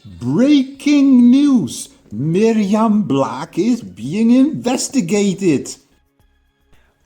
Breaking news! Miriam Black is being investigated.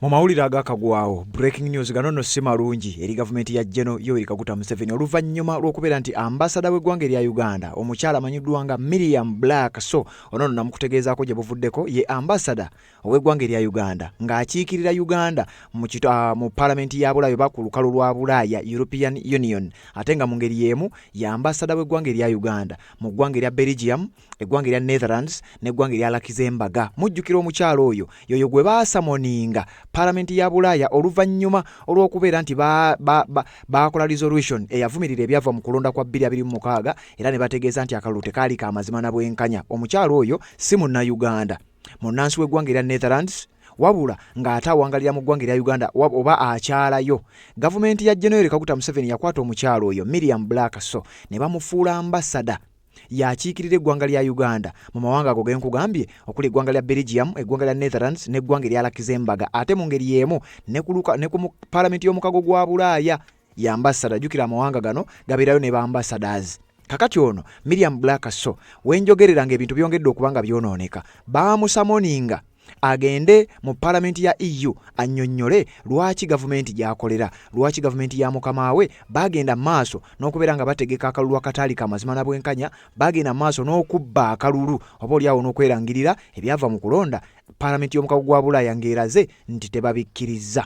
Mu mawulire agakagwawo breaking news gano si malungi eri gavumenti ya Yoweri Kaguta Museveni oluvannyuma lw'okubeera nti ambasada w'eggwanga erya Uganda omukyala amanyiddwa nga Miriam Black so ono namukutegeezaako gye buvuddeko ye ambasada ow'eggwanga erya Uganda ng'akiikirira Uganda mu palamenti ya Bulaaya oba ku lukalu lwa Bulaaya European Union ate nga mu ngeri y'emu ye ambasada w'eggwanga erya Uganda mu ggwanga erya Belgium eggwanga erya Netherlands n'eggwanga erya Luxembourg. Mujjukira omukyala oyo yoyo gwe baasamoninga Palamenti ya Bulaaya oluvannyuma olw'okubeera nti baakola resolution eyavumirira ebyava mu kulonda kwa 2026 era ne bategeeza nti akalulu tekaali ka mazima na bwenkanya. Omukyalo oyo si munna-Uganda, munnansi w'eggwanga erya Netherlands wabula ng'ate awangalira mu ggwanga erya Uganda oba akyalayo. Gavumenti ya Yoweri Kaguta Museveni yakwata omukyalo oyo Miriam Black so ne bamufuula ambasada yakiikirira eggwanga lya Uganda mu mawanga ago genkugambye okuli eggwanga lya Belgium, eggwanga lya Netherlands n'eggwanga erya Luxembourg ate mu ngeri y'emu ne ku palamenti y'omukago gwa Bulaaya y'ambasada. Jjukira amawanga gano gabeerayo ne ba-ambassadors. Kakati ono Miriam Black so wenjogerera ng'ebintu byongedde okuba nga byonooneka baamusamoninga agende mu palamenti ya EU annyonnyole lwaki gavumenti gy'akolera, lwaki gavumenti ya mukama we bagenda maaso n'okubeera nga bategeka akalulu akataali ka mazima na bwenkanya, bagenda maaso n'okubba akalulu oba oliawo n'okwerangirira ebyava mu kulonda palamenti y'omukago gwa Bulaaya ng'eraze nti tebabikkiriza.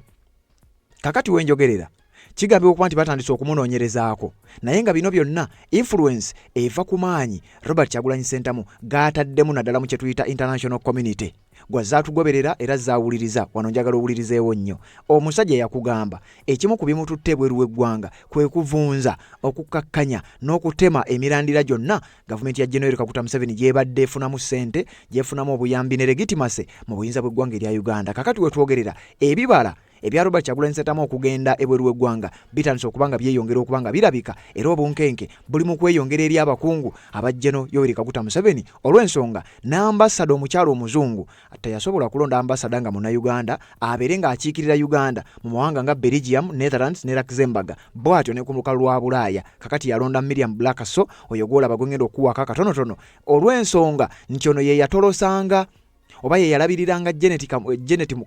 Kakati wenjogerera kigambibwa okuba nti batandise okumunoonyerezaako naye nga bino byonna influence eva ku maanyi Robert Kyagulanyi Ssentamu gaataddemu naddala mu kye tuyita international community gwa zaatugoberera era zaawuliriza wano njagala owulirizeewo nnyo. Omusajja yakugamba ekimu ku bimututte ebweru w'eggwanga kwe kuvunza okukkakkanya n'okutema emirandira gyonna gavumenti ya Yoweri Kaguta Museveni gy'ebadde efunamu ssente gyefunamu obuyambi ne legitimase mu buyinza bw'eggwanga erya Uganda. Kakati wetwogerera ebibala ebya Robert Kyagulanyi Ssentamu okugenda ebweru w'eggwanga bitandise okuba nga byeyongera okuba nga birabika era obunkenke buli mu kweyongera eri abakungu aba Yoweri Kaguta Museveni olw'ensonga n'ambasada omukyalo omuzungu teyasobola kulonda ambasada nga munna-Uganda abeere ng'akiikirira Uganda mu mawanga nga Belgium, Netherlands ne Luxembourg bw'atyo ne ku lukalu lwa Bulaaya. Kakati yalonda Miriam Black so oyo gw'olaba gwengenda okuwako akatonotono olw'ensonga nti ono ye yatolosanga oba ye yalabiriranga Janet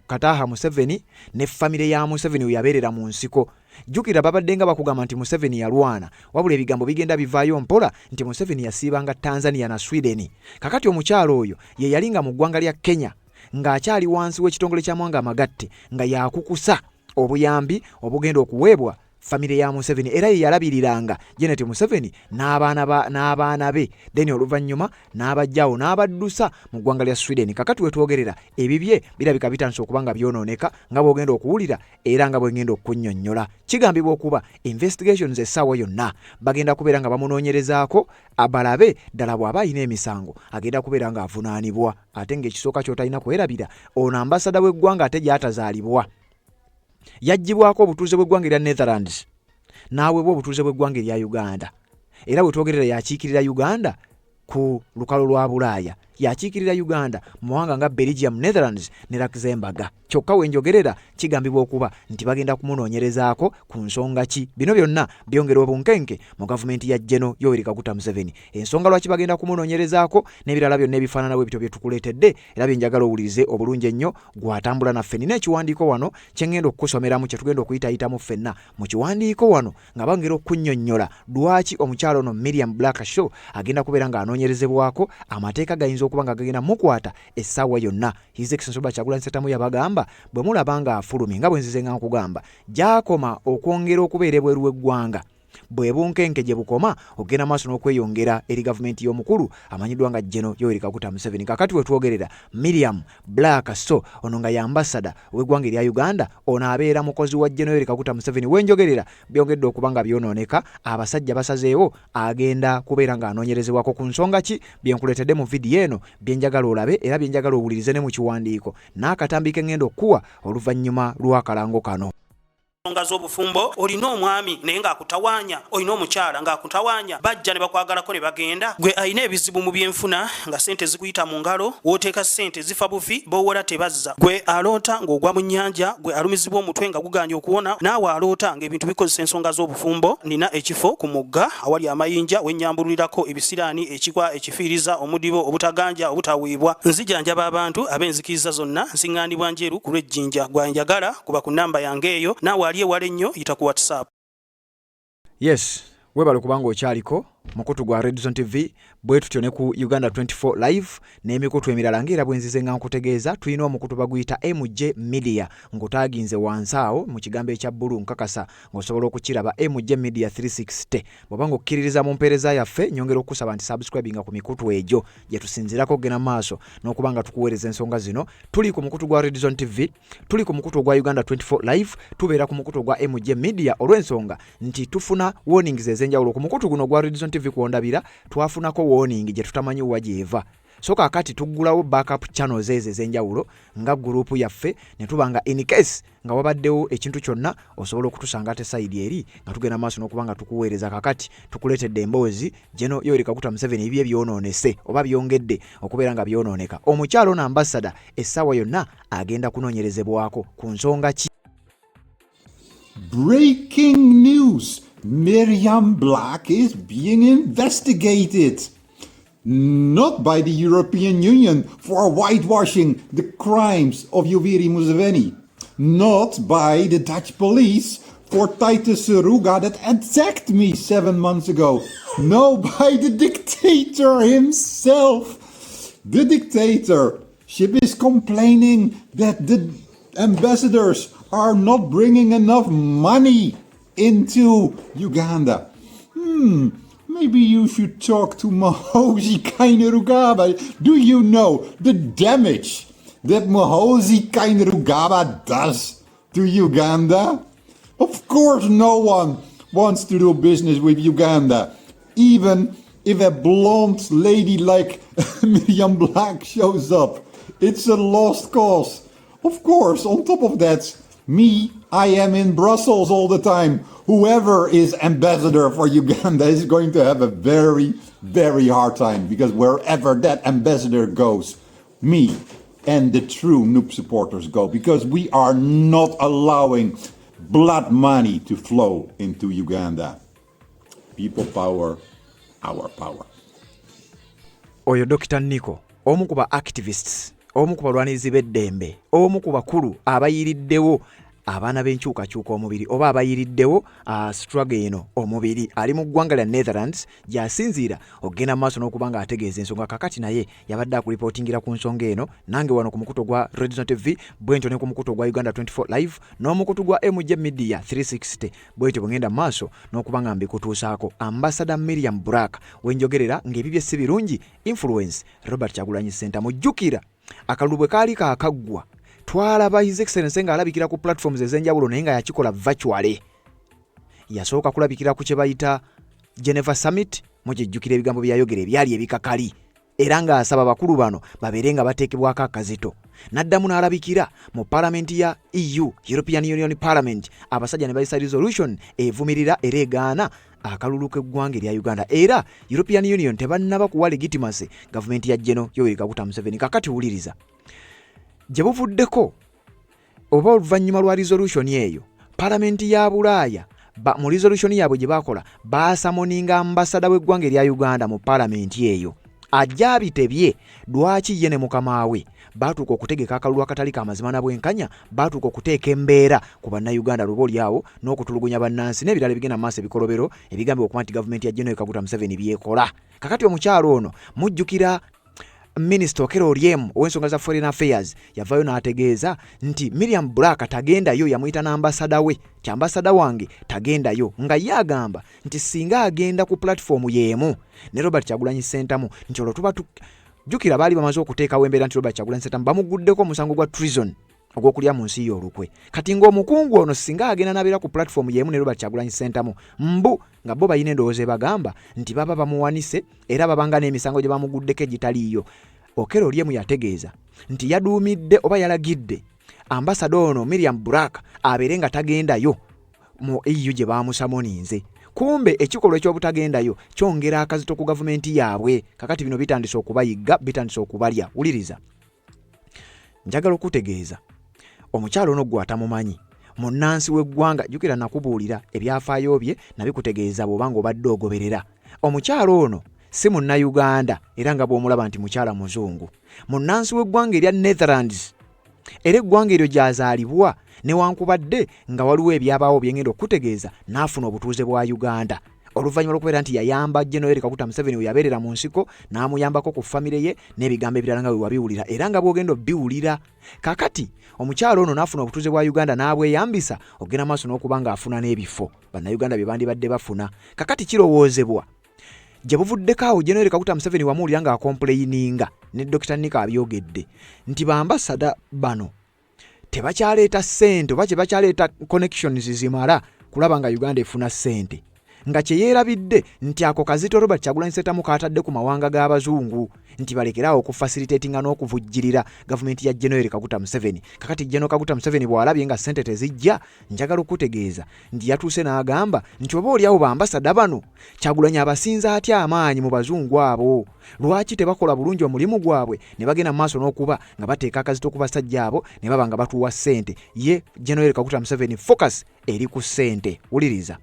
Kataaha Museveni ne famire ya Museveni we yabeerera mu nsiko. Jjukira babadde nga bakugamba nti Museveni yalwana wabula ebigambo bigenda bivaayo mpola nti Museveni yasiibanga Tanzania na Sweden. Kakati omukyalo oyo ye yalinga mu ggwanga lya Kenya ng'akyali wansi w'ekitongole ky'amawanga amagatte nga yakukusa obuyambi obugenda okuweebwa famire ya Museveni era ye yalabiriranga Janet Museveni n'abaana be then oluvannyuma n'abajjawo n'abaddusa mu ggwanga lya Sweden. Kakati wetwogerera ebibye birabika bitandise okuba nga byonooneka nga bw'ogenda okuwulira era nga bw'egenda okunnyonnyola. Kigambibwa okuba investigations essaawa yonna bagenda kubeera nga bamunoonyerezaako abalabe ddala bw'aba alina emisango agenda kubeera nga avunaanibwa. Ate ng'ekisooka ky'otalina kwerabira ono ambasada w'eggwanga ate gy'atazaalibwa yaggyibwako obutuuze bw'eggwanga erya Netherlands n'aweebwa obutuuze bw'eggwanga erya Uganda era bwetwogerera yakiikirira Uganda ku lukalu lwa Bulaaya, yakiikirira Uganda mu mawanga nga Belgium, Netherlands ne Luxembourg. Kyokka wenjogerera kigambibwa okuba nti bagenda kumunoonyerezaako ku nsonga ki. Bino byonna byongera obunkenke mu gavumenti ya Yoweri Kaguta Museveni. Ensonga lwaki bagenda kumunoonyerezaako n'ebirala byonna ebifaananawo ebito bye tukuleetedde era bye njagala owulirize obulungi ennyo gw'atambula naffe. Nina ekiwandiiko wano kye ngenda okukusomeramu kye tugenda okuyitayitamu ffenna mu kiwandiiko wano nga bangera okunnyonnyola lwaki omukyalo ono Miriam Black Show agenda kubeera ng'anoonyerezebwako amateeka gayinza okuba nga gagenda mukwata essaawa yonna. His Excellency Robert Kyagulanyi Ssentamu yabagamba bwe mulaba nga afulumye nga bwe nzize nga nkugamba gy'akoma okwongera okubeera ebweru w'eggwanga bwe bunkenke gye bukoma okugenda maaso n'okweyongera eri gavumenti y'omukulu amanyiddwa nga Yoweri Kaguta Museveni. Kakati wetwogerera Miriam Black so ono nga y'ambasada w'eggwanga erya Uganda ono abeera mukozi wa Yoweri Kaguta Museveni. Wenjogerera byongedde okuba nga byonooneka abasajja basazeewo agenda kubeera ng'anoonyerezebwako ku nsonga ki bye nkuleetedde mu vidiyo eno bye njagala olabe era bye njagala owulirize ne mu kiwandiiko n'akatambi ke ngenda okuwa oluvannyuma lw'akalango kano. ensonga z'obufumbo olina omwami naye ng'akutawaanya olina omukyala ng'akutawaanya bajja ne bakwagalako ne bagenda gwe alina ebizibu mu byenfuna nga sente zikuyita mu ngalo w'oteeka sente zifa bufi b'owola tebazza gwe aloota ng'ogwa mu nnyanja gwe alumizibwa omutwe nga guganye okuwona naawe aloota ng'ebintu bikozesa ensonga z'obufumbo nina ekifo ku mugga awali amayinja wennyambululirako ebisiraani ekikwa ekifiiriza omudibo obutaganja obutaweebwa nzijanjaba abantu ab'enzikiriza zonna nsiŋŋaanibwa njeru ku lw'ejjinja gwanjagala kuba ku nnamba yange eyo naawe ali ewala ennyo yita ku WhatsApp. Yes, webale kubanga okyaliko mukutu gwa Red Zone TV bwe tutyo ne ku Uganda 24 live n'emikutu emirala ng'era bwe nzize nga nkutegeeza tulina omukutu baguyita MJ Media ng'otaaginze wansaawo mu kigambo ekya bbulu nkakasa ng'osobola okukiraba MJ Media 360 bw'oba ng'okkiririza mu mpeereza yaffe nyongera okusaba nti subscribinga ku mikutu egyo gye tusinzirako okgenda maaso n'okuba nga tukuweereza ensonga zino tuli ku mukutu gwa Red Zone TV tuli ku mukutu gwa Uganda 24 live tubeera ku mukutu gwa MJ Media olw'ensonga nti tufuna warnings ez'enjawulo ku mukutu guno gwa Red Zone TV kuondabira twafunako warning gye tutamanyi wa gyeva so kakati tuggulawo backup channels ez'enjawulo nga group yaffe ne tubanga in case nga wabaddewo ekintu kyonna osobola okutusanga ate side eri nga tugenda maaso n'okubanga tukuweereza kakati tukuleetedde emboozi Jeno Yoweri Kaguta Museveni ebye byonoonese oba byongedde okubeera nga byonooneka omukyalo ono ambassador essaawa yonna agenda kunoonyerezebwako ku nsonga ki. Breaking news. Miriam Black is being investigated. Not by the European Union for whitewashing the crimes of Yoweri Museveni. Not by the Dutch police for Titus Seruga that attacked me 7 months ago. No, by the dictator himself. The dictatorship is complaining that the ambassadors are not bringing enough money into Uganda. Maybe you should talk to Muhoozi Kainerugaba. Do you know the damage that Muhoozi Kainerugaba does to Uganda? Of course no one wants to do business with Uganda. Even if a blonde lady like Miriam Black shows up. It's a lost cause. Of course, on top of that, I am in Brussels all the time. Whoever is ambassador for Uganda is going to have a very, very hard time because wherever that ambassador goes, me and the true noob supporters go because we are not allowing blood money to flow into Uganda. People power, our power. Oyo Dr. Nico, omu ku ba activists, omu ku balwanizi b'eddembe, omu ku bakulu abayiriddewo abaana b'enkyukakyuka omubiri oba abayiriddewo struggle eno omubiri ali mu ggwanga lya Netherlands gy'asinziira okugenda maaso n'okuba nga ategeeza ensonga kakati naye yabadde akulipootingira ku nsonga eno nange wano ku mukutu gwa Red Zone TV bwentyo ne ku mukutu gwa Uganda 24 live n'omukutu gwa MJ Media 360 bwentyo bwengenda maaso n'okuba nga mbikutuusaako Ambassador Miriam Black wenjogerera ng'ebibye si birungi influence Robert Kyagulanyi Center mujjukira akalulu bwe kaali kaakaggwa twalaba His Excellency nga alabikira ku platforms ez'enjawulo naye nga yakikola virtually. Yasooka kulabikira ku kye bayita Geneva Summit mujejjukira ebigambo byayogera ebyali ebikakali era nga asaba bakulu bano babeere nga bateekebwako akazito. N'addamu n'alabikira mu palamenti ya EU, European Union Parliament, abasajja ne bayisa resolution evumirira era egaana akalulu k'eggwanga erya Uganda era European Union tebannaba kuwa legitimacy gavumenti ya Jeno Yoweri Kaguta Museveni. Kakati wuliriza gye buvuddeko oba oluvannyuma lwa resolution eyo palamenti ya Bulaaya mu resolution yaabwe gye baakola baasamoninga ambasada w'eggwanga erya Uganda mu palamenti eyo ajja abitebye lwaki ye ne mukama we baatuuka okutegeka akalulu akatali kamazima na bwenkanya baatuuka okuteeka embeera ku bannayuganda lwobaolyawo n'okutulugunya bannansi n'ebirala ebigenda maaso ebikolobero ebigambibwa okuba nti gavumenti ya Jeno Yoweri Kaguta Museveni byekola. Kakati omukyalo ono mujjukira Minister Okero Oryem ow'ensonga za Foreign Affairs yavayo n'ategeeza nti Miriam Black tagendayo yamuyita n'ambasada we ti ambasada wange tagendayo nga ye agamba nti singa agenda ku platform y'emu ne Robert Kyagulanyi Center nti olwo tuba jjukira baali bamaze okuteekawo embeera nti Robert Kyagulanyi Center bamuguddeko omusango gwa treason ogw'okulya mu nsi y'olukwe. Kati ng'omukungu ono singa agenda n'abeera ku platform y'emu ne Robert Kyagulanyi Center mbu nga bo bayina endowooza bagamba nti baba bamuwanise era babanga n'emisango gye bamuguddeko egitaliiyo. Okero Oryem yategeeza nti yaduumidde oba yalagidde ambasada ono Miriam Black abeere nga tagendayo mu EU gye baamusamoninze. Kumbe ekikolwa eky'obutagendayo kyongera akazito ku gavumenti yaabwe. Kakati bino bitandise okubayigga, bitandise okubalya. Wuliriza. Njagala okutegeeza. Omukyalo ono gwe atamumanyi. Munnansi w'eggwanga jjukira nakubuulira ebyafaayo bye nabikutegeeza bw'obanga obadde ogoberera. Omukyalo ono si Munnayuganda era nga bw'omulaba nti mukyala muzungu. Munnansi w'eggwanga erya Netherlands. Era eggwanga eryo gy'azaalibwa newankubadde nga waliwo ebyabaawo byengenda okutegeeza n'afuna obutuuze bwa Uganda. Oluvannyuma lw'okubeera nti yayamba General Kaguta Museveni we yabeerera mu nsiko n'amuyambako ku famire ye n'ebigambo ebirala nga bwe wabiwulira era nga bw'ogenda obbiwulira. Kakati omukyalo ono n'afuna obutuuze bwa Uganda n'abweyambisa ogenda maaso n'okuba ng'afuna n'ebifo bannayuganda bye bandibadde bafuna. Kakati kirowoozebwa gye buvuddeko awo General Kaguta Museveni wamuwulira ng'akomplayininga ne Dr. Nika abyogedde nti bambasada bano tebakyaleeta ssente oba kyebakyaleeta connections zimala kulaba nga Uganda efuna ssente. Nga kye yeerabidde nti ako kazito Robert Kyagulanyi Ssentamu kaatadde ku mawanga g'abazungu nti balekerawo okufacilitatinga n'okuvujjirira gavumenti ya General Kaguta Museveni. Kakati General Kaguta Museveni bw'alabye nga ssente tezijja, njagala okutegeeza nti yatuuse n'agamba nti oba oliawo bambasada bano Kyagulanyi abasinza atya amaanyi mu bazungu abo. Lwaki tebakola bulungi omulimu gwabwe ne bagenda mu maaso n'okuba nga bateeka akazito ku basajja abo ne baba nga batuwa ssente. Ye General Kaguta Museveni focus eri ku ssente. Wuliriza.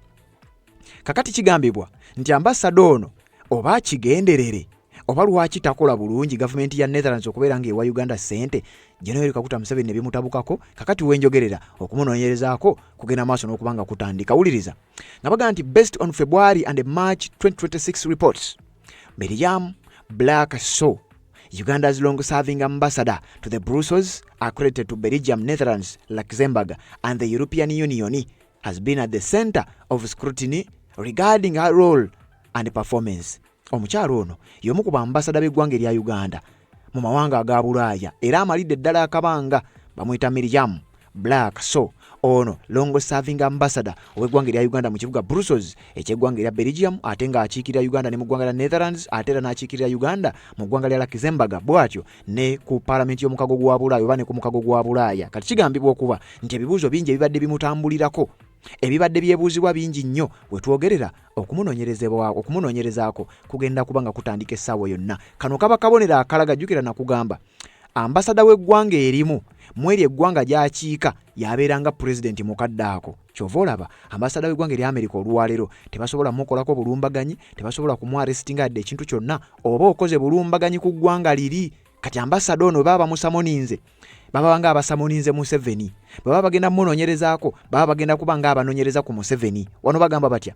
Kakati kigambibwa nti ambasada ono oba kigenderere oba lwaki takola bulungi gavumenti ya Netherlands okubeera ng'ewa Uganda ssente, General Kaguta Museveni ne bimutabukako. Kakati wenjogerera okumunoonyerezaako kugenda maaso n'okuba nga kutandika. Wuliriza nga bagamba nti based on February and March 2026 reports, Miriam Black Sow, Uganda's long-serving ambassador to the Brussels, accredited to Belgium, Netherlands, Luxembourg and the European Union, has been at the center of scrutiny regarding her role and performance. Omukyalo ono y'omu ku bambasada b'eggwanga erya Uganda mu mawanga aga Bulaaya era amalidde ddala akabanga. Bamuyita Miriam Black Sow. Ono long serving ambassador ow'eggwanga erya Uganda mu kibuga Brussels eky'eggwanga erya Belgium, ate ng'akiikirira Uganda ne mu ggwanga lya Netherlands, ate era n'akiikirira Uganda mu ggwanga lya Luxembourg, bw'atyo ne ku paalamenti y'omukago gwa Bulaaya oba ne ku mukago gwa Bulaaya. Kati kigambibwa okuba nti ebibuuzo bingi ebibadde bimutambulirako, ebibadde byebuuzibwa bingi nnyo, we twogerera okumunoonyerezaako kugenda kuba nga kutandika essaawa yonna. Kano kaba kabonero akalaga, jjukira nakugamba ambasada w'eggwanga erimu mu eryo eggwanga gy'akiika yabeeranga pulezidenti mukadde ako. Kyova olaba ambasada w'eggwanga erya Amerika olwaleero tebasobola mukolako bulumbaganyi, tebasobola kumwarestinga yadde ekintu kyonna oba okoze bulumbaganyi ku ggwanga liri. Kati ambasada ono baba bamusamoninze, baba nga abasamoninze Museveni, baba bagenda munoonyerezaako, baba bagenda kuba nga abanoonyereza ku Museveni. Wano bagamba batya.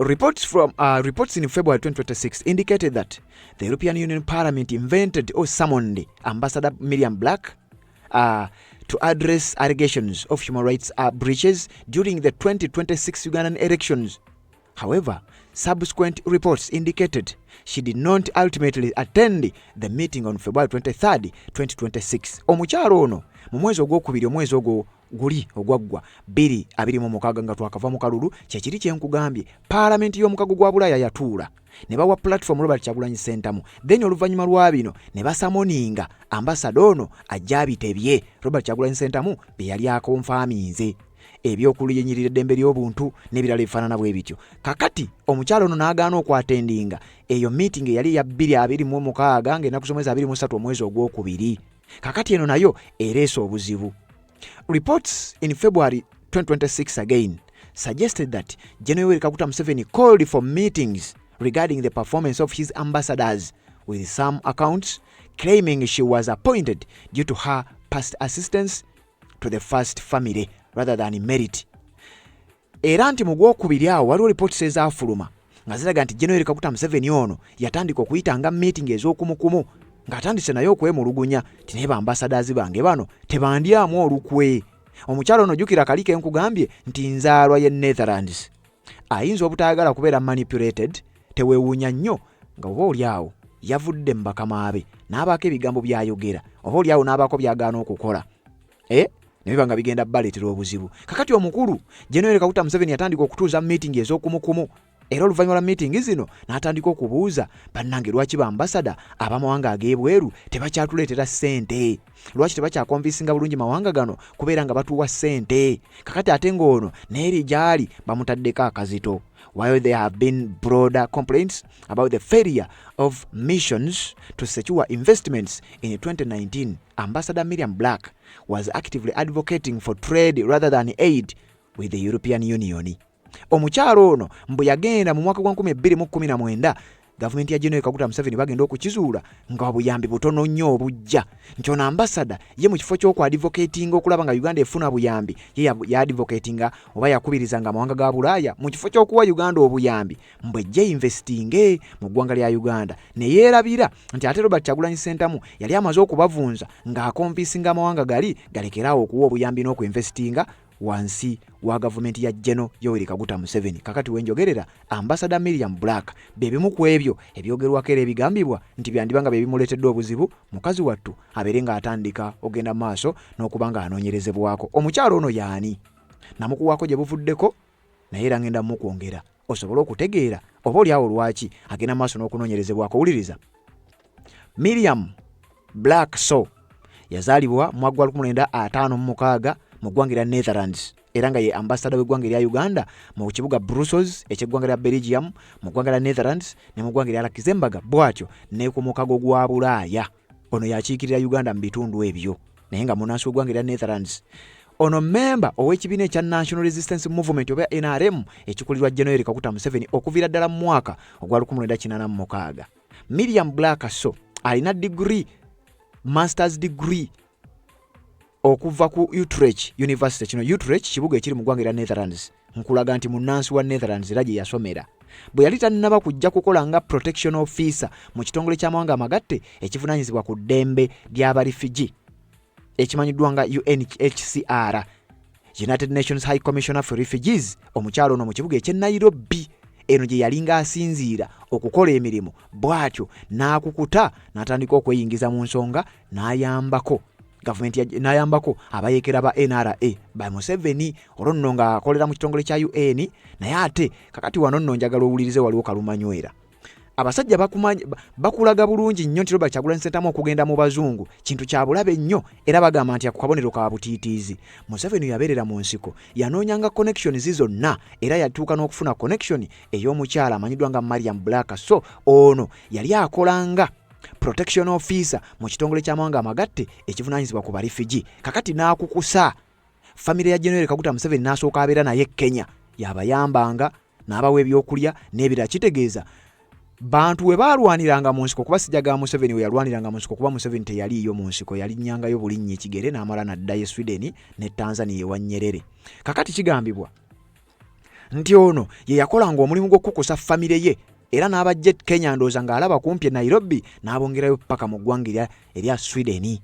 Reports in February 2026 indicated that the European Union Parliament invented or summoned Ambassador Miriam Black to address allegations of human rights breaches during the 2026 Ugandan elections. However, subsequent reports indicated she did not ultimately attend the meeting on February 23rd, 2026. Omukyalo ono mu mwezi ogwokubiri, omwezi ogwo guli ogwaggwa 2026 nga twakava mu kalulu, kyekiri kyenkugambye paalamenti y'omukago gwa Bulaaya yatuula ne bawa platform Robert Kyagulanyi Ssentamu, then oluvannyuma lwa bino ne basamoninga ambasada ono ajjabitebye Robert Kyagulanyi Ssentamu bye yali akonfaaminze ebyokulunyiririra eddembe ly'obuntu n'ebirala ebifaanana bwe bityo. Kakati omukyalo ono n'agaana okwatendinga eyo meeting eyali ya 2026 ng'ennaku z'omwezi 23 omwezi ogwokubiri. Kakati eno nayo ereese obuzibu. Reports in February 2026 again suggested that General Kaguta Museveni called for meetings regarding the performance of his ambassadors, with some accounts claiming she was appointed due to her past assistance to the first family rather than merit. Era nti mu gwokubiri awo waliwo reports ezaafuluma nga ziraga nti General Kaguta Museveni ono yatandika okuyitanga meeting ez'okumukumu ng'atandise naye okwemulugunya ti naye bambasadazi bange bano tebandyamu olukwe. Omukyalo ono jjukira kali ke nkugambye nti nzaalwa ye Netherlands. Ayinza obutayagala kubeera manipulated, teweewuunya nnyo nga oba oli awo yavudde mu bakamaabe n'abaako ebigambo by'ayogera, oba oli awo n'abaako by'agaana okukola ne biba nga bigenda baleetera obuzibu. Kakati omukulu General Kaguta Museveni yatandika okutuuza meeting ez'okumukumu Era oluvannyuma lwa meeting zino n'atandika okubuuza bannange lwaki bambasada abamawanga ag'ebweru tebakyatuleetera ssente, lwaki tebakyakonvinsinga bulungi mawanga gano kubeera nga batuwa ssente. Kakati ate ng'ono n'eri gy'ali bamutaddeko akazito. While there have been broader complaints about the failure of missions to secure investments in 2019, Ambassador Miriam Black was actively advocating for trade rather than aid with the European Union. Omukyalo ono mbu yagenda mu mwaka gwa 2019 gavumenti ya General Kaguta Museveni bagenda okukizuula nga obuyambi butono nnyo obujja. Nti ono ambassador ye mu kifo ky'okwadvocatinga okulaba nga Uganda efuna buyambi, ye yadvocatinga oba yakubirizanga amawanga ga Bulaaya mu kifo ky'okuwa Uganda obuyambi mbu ejje investinge mu ggwanga lya Uganda. Ne yeerabira nti ate Robert Kyagulanyi Ssentamu yali amaze okubavunza ng'akonvinsinga amawanga gali galekeraawo okuwa obuyambi n'okuinvestinga wansi wa gavumenti ya General Yoweri Kaguta Museveni. Kakati wenjogerera Ambassador Miriam Black bebimu ku ebyo ebyogerwako era ebigambibwa nti byandibanga bebimuleetedde obuzibu mukazi wattu abeere nga atandika ogenda maaso n'okubanga anoonyerezebwako. Omukyalo ono yaani namukuwako gye buvuddeko naye era ngenda mukwongera osobole okutegeera oba oliawo lwaki agenda maaso n'okunoonyerezebwako. Wuliriza. Miriam Black yazaalibwa mu mwaka gwa 1956 mu ggwanga lya Netherlands era nga ye ambassador w'eggwanga lya Uganda mu kibuga Brussels eky'eggwanga lya Belgium, mu ggwanga lya Netherlands ne mu ggwanga lya Luxembourg bw'atyo ne ku mukago gwa Bulaaya. Ono yakiikirira Uganda mu bitundu ebyo naye nga munaansi w'eggwanga lya Netherlands. Ono memba ow'ekibiina ekya National Resistance Movement oba NRM ekikulirwa General Yoweri Kaguta Museveni okuviira ddala mu mwaka ogwa 1986. Miriam Black alina degree, master's degree okuva ku Utrecht University. Kino Utrecht kibuga ekiri mu ggwanga lya Netherlands. Nkulaga nti munnansi wa Netherlands era gye yasomera. Bwe yali tannaba kujja kukola nga protection officer mu kitongole ky'amawanga amagatte ekivunaanyizibwa ku ddembe ly'abarifugee ekimanyiddwa nga UNHCR, United Nations High Commissioner for Refugees. Omukyalo ono mu kibuga eky'e Nairobi eno gye yali ng'asinziira okukola emirimu bw'atyo n'akukuta n'atandika okweyingiza mu nsonga n'ayambako gavumenti n'ayambako abayeekera ba NRA ba Museveni olwo nno ng'akolera mu kitongole kya UN. Naye ate kakati wano nno njagala owulirize waliwo kalumanywera. Abasajja bakulaga bulungi nnyo nti Robert Kyagulanyi Ssentamu okugenda mu bazungu kintu kya bulabe nnyo era bagamba nti akukabonero ka butiitiizi. Museveni yabeerera mu nsiko yanoonyanga connections zonna era yatuuka n'okufuna connection ey'omukyala amanyiddwa nga Miriam Black. Ono yali akolanga protection officer mu kitongole ky'amawanga amagatte ekivunaanyizibwa ku barifugee. Kakati n'akukusa famire ya General Kaguta Museveni n'asooka abeera naye Kenya yabayambanga n'abawa ebyokulya n'ebirala. Kitegeeza bantu we baalwaniranga mu nsiko kuba sijjaga Museveni we yalwaniranga mu nsiko kuba Museveni teyaliiyo mu nsiko, yalinnyangayo bulinnya ekigere n'amala n'addayo Sweden ne Tanzania ewa Nyerere. Kakati kigambibwa nti ono ye yakolanga omulimu gw'okukusa famire ye era n'abajja Kenya ndooza ng'alaba kumpi e Nairobi n'abongerayo paka mu ggwanga erya Sweden.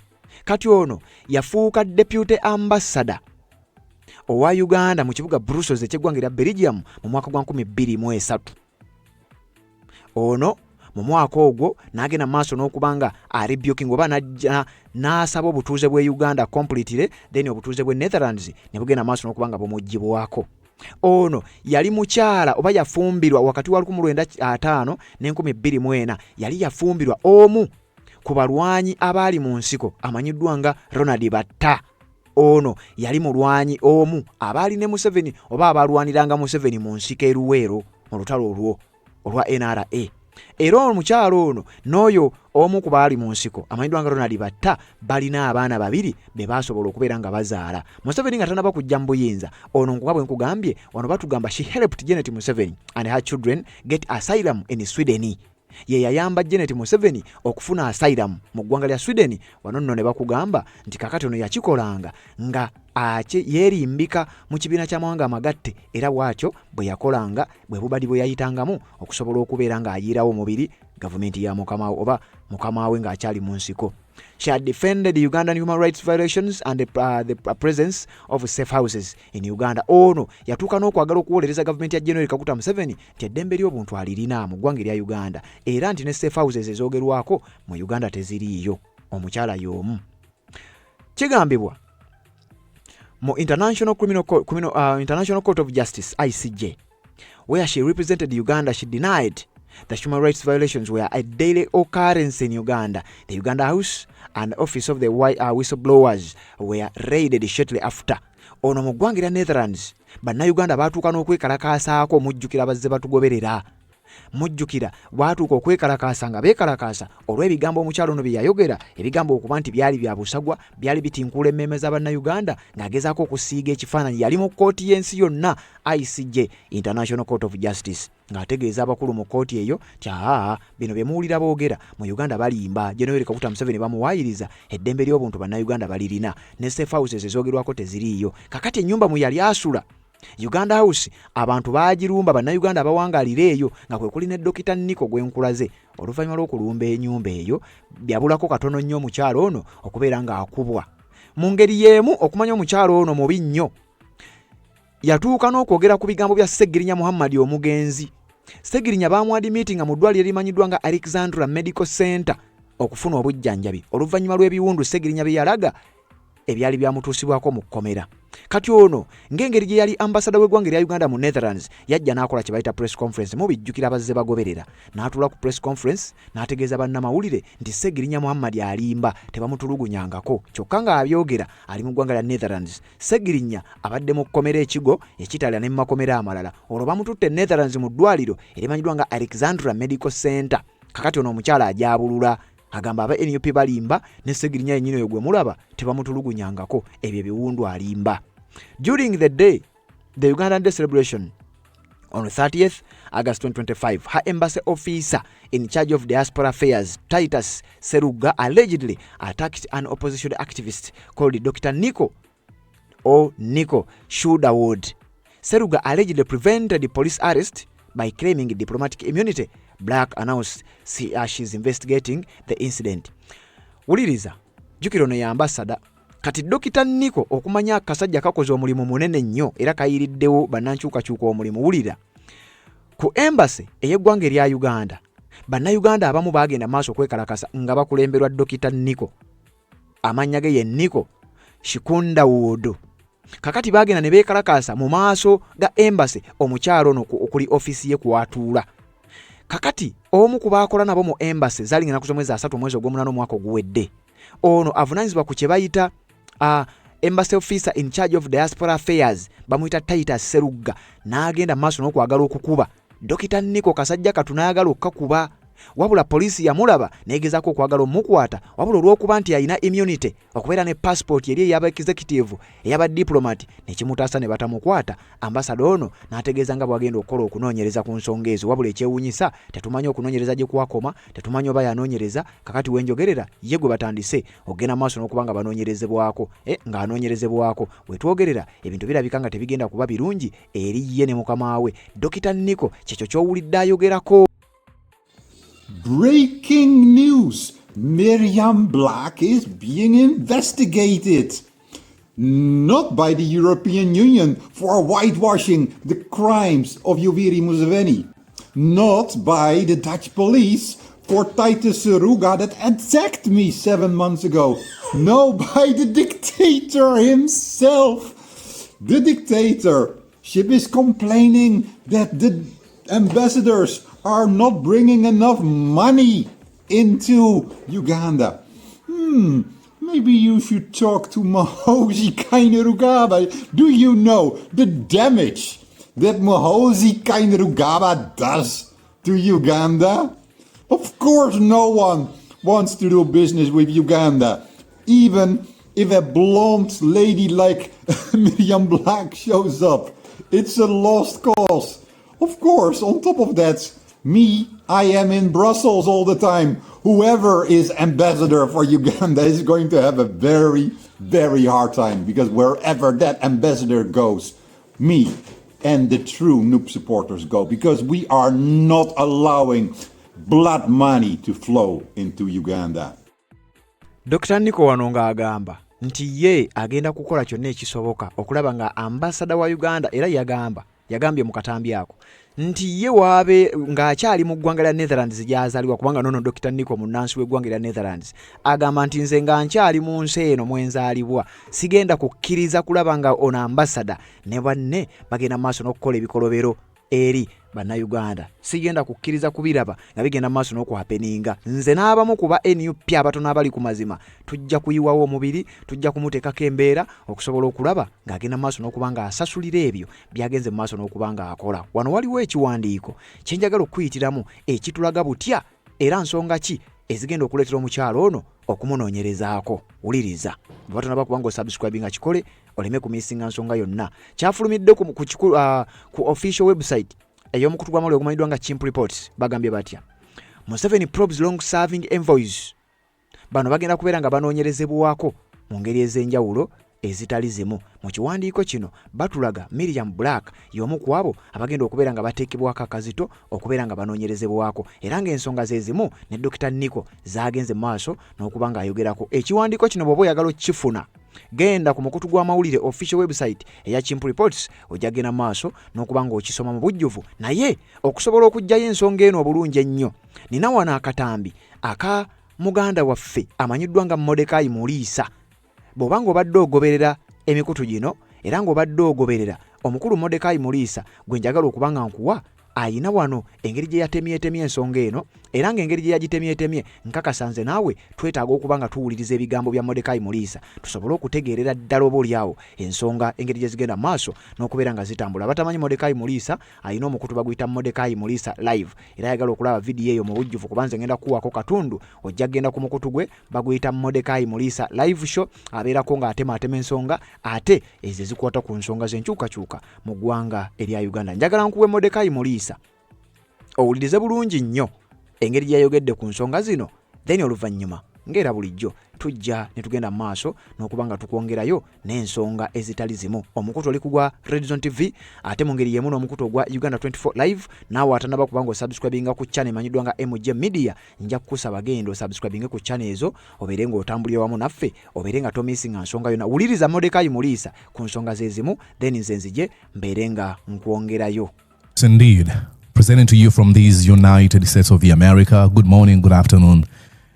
Kati ono yafuuka deputy ambassador owa Uganda mu kibuga Brussels eky'eggwanga erya Belgium mu mwaka gwa 2003. Ono mu mwaka ogwo n'agenda maaso n'okubanga rebuking oba n'asaba obutuuze bwe Uganda completely, then obutuuze bwe Netherlands ne bugenda maaso n'okubanga bumugibwako. Ono yali mukyala oba yafumbirwa wakati wa 1905 ne 2004 yali yafumbirwa omu ku balwanyi abaali mu nsiko amanyiddwa nga Ronald Batta. Ono yali mulwanyi omu abaali ne Museveni oba abalwaniranga Museveni mu nsiko eruweero mu lutalo olwa NRA. Era omukyalo ono n'oyo omu ku baali mu nsiko amanyiddwa nga Ronald Batta balina abaana babiri be baasobola okubeera nga bazaala. Museveni nga tanaba kujja mu buyinza ono nga bwe nkugambye wano batugamba she helped Janet Museveni and her children get asylum in Sweden. Ye yayamba Janet Museveni okufuna asylum mu ggwanga lya Sweden. Wano nno ne bakugamba nti kakati ono yakikolanga nga yeerimbika mu kibiina ky'amawanga amagatte era bw'atyo bwe yakolanga bwe bubadi bwe yayitangamu okusobola okubeera ng'ayiirawo omubiri gavumenti ya mukama oba mukama we ng'akyali mu nsiko. She had defended Ugandan human rights violations and the presence of safe houses in Uganda. Ono yatuuka n'okwagala okuwolereza gavumenti ya General Kaguta Museveni nti eddembe ly'obuntu alirina mu ggwanga lya Uganda era nti ne safe houses ezoogerwako mu Uganda teziriiyo. Omukyala y'omu. Kigambibwa mu International Court of Justice ICJ where she represented Uganda, she denied that human rights violations were a daily occurrence in Uganda. The Uganda House and office of the whistleblowers were raided shortly after. Ono mu ggwanga lya Netherlands bannayuganda baatuuka n'okwekalakaasaako mujjukira bazze batugoberera. Mujjukira baatuuka okwekalakaasa nga beekalakaasa olw'ebigambo omukyalo ono bye yayogera, ebigambo okuba nti byali bya busagwa, byali bitinkuula emmeeme z'abannayuganda, ng'agezaako okusiiga ekifaananyi. Yali mu kkooti y'ensi yonna, ICJ, International Court of Justice, ng'ategeeza abakulu mu kkooti eyo ti bino bye muwulira boogera mu Uganda balimba. General Kaguta Museveni bamuwaayiriza, eddembe ly'obuntu bannayuganda balirina, ne safe houses ezoogerwako teziriiyo. Kakati ennyumba mwe yali asula Uganda House abantu baagirumba, bannayuganda abawangaalira eyo, nga kwe kuli ne Dr. Nico Gwenkulaze. Oluvannyuma lw'okulumba ennyumba eyo byabulako katono nnyo omukyalo ono okubeera ng'akubwa. Mu ngeri y'emu okumanya omukyalo ono mubi nnyo, yatuuka n'okwogera ku bigambo bya Ssegirinya Muhammad omugenzi. Ssegirinya baamuadimitinga mu ddwaliro erimanyiddwa nga Alexandra Medical Center okufuna obujjanjabi. Oluvannyuma lw'ebiwundu Ssegirinya bye yalaga ebyali byamutuusibwako mu kkomera. Kati ono ng'engeri gye yali ambasada w'eggwanga erya Uganda mu Netherlands, yajja n'akola kye bayita press conference. Mubijjukira bazze bagoberera, n'atuula ku press conference n'ategeeza bannamawulire nti Ssegirinya Muhammad alimba, tebamutulugunyangako. Kyokka ng'abyogera ali mu ggwanga lya Netherlands. Ssegirinya abadde mu kkomera ekigo ekitala ne mu makomera amalala. Olwo bamututte Netherlands mu ddwaliro erimanyiddwa nga Alexandra Medical Center. Kakati ono omukyala ajaabulula, agamba aba NUP balimba, ne Ssegirinya yennyini oyo gwe mulaba tebamutulugunyangako, ebyo biwundu alimba. During the day, the Ugandan Day celebration on 30th August 2025, her embassy officer in charge of diaspora affairs, Titus Seruga, allegedly attacked an opposition activist called Dr. Nico Shudawood. Seruga allegedly prevented the police arrest by claiming diplomatic immunity. Black announced she's investigating the incident. Wuliriza, jukira ono ya ambasada. Kati Dr. Nico okumanya akasajja kakoze omulimu munene nnyo era kayiriddewo bannankyukakyuka omulimu. Wulira, ku embassy ey'eggwanga erya Uganda, bannayuganda abamu baagenda maaso okwekalakasa nga bakulemberwa Dr. Nico. Amannya ge ye Nico Shikundawood. Kakati baagenda ne beekalakasa mu maaso ga embassy omukyalo ono okuli ofisi ye kwatuula. Kakati omu ku baakola nabo mu embassy zalingana ku mwezi 3 mwezi ogw'omunaana omwaka oguwedde. Ono avunaanyizibwa ku kye bayita embassy officer in charge of diaspora affairs, bamuyita Titus Seruga, n'agenda maaso n'okwagala okukuba Dr. Nico kasajja katunaagala okkakuba. Wabula poliisi yamulaba neegezaako okwagala omukwata, wabula olw'okuba nti alina immunity, okubeera ne passport eri ey'aba executive ey'aba diplomat, nekimutaasa ne batamukwata. Ambasada ono n'ategeeza nga bwagenda okukola okunoonyereza ku nsonga ezo. Wabula ekyewuunyisa, tetumanyi okunoonyereza gye kwakoma, tetumanyi oba yanoonyereza. Kakati wenjogerera ye gwe batandise ogenda maaso n'okuba nga banoonyerezebwako, ng'anoonyerezebwako. Wetwogerera ebintu birabika nga tebigenda kuba birungi eri ye ne mukama we. Dr. Nico kyekyo ky'owulidde ayogerako. Breaking news! Miriam Black is being investigated. Not by the European Union for whitewashing the crimes of Yoweri Museveni. Not by the Dutch police for Titus Seruga that attacked me 7 months ago. No, by the dictator himself. The dictatorship is complaining that the ambassadors are not bringing enough money into Uganda. Maybe you should talk to Muhoozi Kainerugaba. Do you know the damage that Muhoozi Kainerugaba does to Uganda? Of course no one wants to do business with Uganda. Even if a blonde lady like Miriam Black shows up. It's a lost cause. Of course, on top of that, I am in Brussels all the time. Whoever is ambassador for Uganda is going to have a very, very hard time, because wherever that ambassador goes, me and the true Noob supporters go, because we are not allowing blood money to flow into Uganda. Dr. Nico wano ng'agamba nti ye agenda kukola kyonna ekisoboka okulaba nga ambasada wa Uganda, era yagambye mu katambi ako nti ye waabe ng'akyali mu ggwanga lya Netherlands gy'azaalibwa, kubanga nono Dr. Nico munnansi w'eggwanga lya Netherlands agamba nti nze nga nkyali mu nsi eno mwenzaalibwa sigenda kukkiriza kulaba nga ono ambasada ne banne bagenda maaso n'okukola ebikolobero eri bannayuganda. Sigenda kukkiriza kubiraba nga bigenda maaso n'okuhapeninga. Nze n'abamu kuba NUP abatono abali ku mazima tujja kuyiwawo omubiri, tujja kumuteekako embeera okusobola okulaba ng'agenda maaso n'okuba nga asasulira ebyo byagenze maaso n'okuba nga akola. Wano waliwo ekiwandiiko kye njagala okuyitiramu ekitulaga butya era nsonga ki ezigenda okuleetera omukyalo ono okumunoonyerezaako. Wuliriza batono bakuba nga osubscribinga kikole oleme kumisinga nsonga yonna. Kyafulumidde ku official website ey'omukutu gw'amawulire ogumanyiddwa nga Chimp Reports bagambye batya: Museveni probes long-serving envoys. Bano bagenda kubeera nga banoonyerezebwako mu ngeri ez'enjawulo ezitali zimu. Mu kiwandiiko kino batulaga Miriam Black y'omu ku abo abagenda okubeera nga bateekebwako akazito okubeera nga banoonyerezebwako, era ng'ensonga ze zimu ne Dr. Nico zaagenze maaso n'okuba ng'ayogerako. Ekiwandiiko kino bw'oba oyagala okifuna, genda ku mukutu gw'amawulire official website eya Chimp Reports ojja genda maaso n'okuba ng'okisoma mu bujjuvu. Naye okusobola okuggyayo ensonga eno obulungi ennyo, nina wano akatambi aka muganda waffe amanyiddwa nga Mordecai Muliisa. Bw'oba ng'obadde ogoberera emikutu gino era ng'obadde ogoberera omukulu Mordecai Muliisa gwe njagala okuba nga nkuwa, ayina wano engeri gye yatemyetemye ensonga eno, era ng'engeri gye yagitemyetemye nkakasa nze naawe twetaaga okuba nga tuwuliriza ebigambo bya Mordecai Muliisa tusobole okutegeerera ddala oba oliawo ensonga engeri gye zigenda maaso n'okubeera nga zitambula. Abatamanyi Mordecai Muliisa ayina omukutu baguyita Mordecai Muliisa live, era ayagala okulaba vidiyo eyo mu bujjuvu kuba nze ngenda kuwako katundu ojja genda ku mukutu gwe baguyita Mordecai Muliisa live show, abeerako ng'atema ensonga ate ezo zikwata ku nsonga z'enkyukakyuka mu ggwanga erya Uganda. Njagala nkuwe Mordecai Muliisa owulirize bulungi nnyo engeri gy'ayogedde ku nsonga zino, then oluvannyuma ng'era bulijjo tujja ne tugenda maaso n'okuba nga tukwongerayo n'ensonga ezitali zimu. Omukutu oli ku gwa Red Zone TV ate mu ngeri y'emu n'omukutu ogwa Uganda 24 live. Naawe atanaba kuba nga osubscribinga ku channel emanyiddwa nga MJ Media, nja kukusaba genda osubscribinge ku channel ezo obeere ng'otambulira wamu naffe, obeere nga tomisinga nsonga yonna. Wuliriza Mordecai Muliisa ku nsonga ze zimu, then nze nzije mbeere nga nkwongerayo. Indeed. Presenting to you from these United States of America. Good morning, good afternoon,